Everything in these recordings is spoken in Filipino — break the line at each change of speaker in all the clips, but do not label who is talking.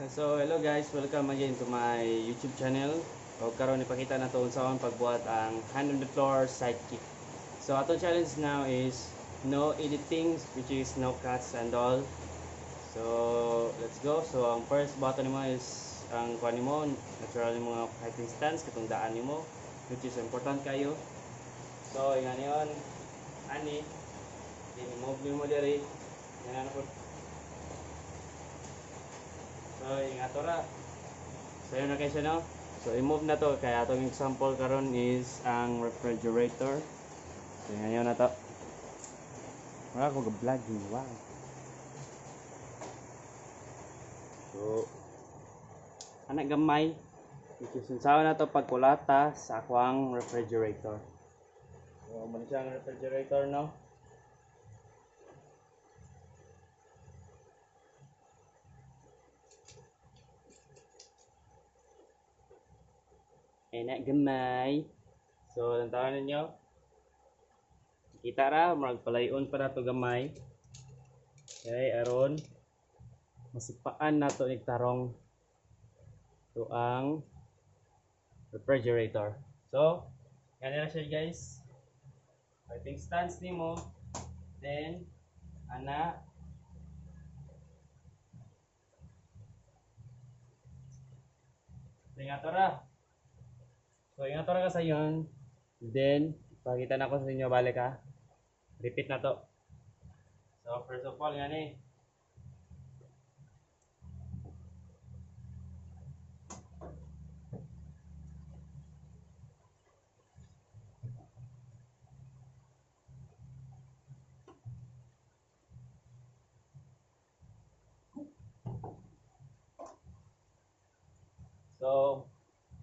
So hello guys, welcome again to my YouTube channel. O karon ipakita na to sa akong pagbuhat ang hand on the floor sidekick. So atong challenge now is no editing, which is no cuts and all. So let's go. So ang first button nimo is ang kuan nimo, natural yung mga fighting stance katong daan nimo, which is important kayo. So ingan yon ani i-move nimo diri. Yan na po. So, ingat ora. So, yun na kayo siya, no? So, i-move na to. Kaya itong example karon is ang refrigerator. So, ngayon na to. Wala ko ga-vlogging. Wow. So, anak gamay. Isusunsawa na to pagkulata sa akwang refrigerator. So, mali siya ang refrigerator, no? Enak gamay. So, lantawan ninyo. Kita ra, magpalayon pa na to gamay. Okay, aron. Masipaan na to tarong to ang refrigerator. So, ganyan na siya guys. Fighting stance nimo. Then, ana. Ingat ra. So, ingat ka sa yun. Then, pakita na ko sa inyo, balik ha. Repeat na to. So, first of all, yan eh. So,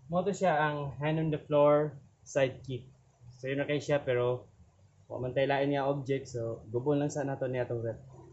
mo to siya ang hand on the floor sidekick. So, yun na kayo siya, pero huwag man tayo lain niya object. So, gubon lang sa nato niya itong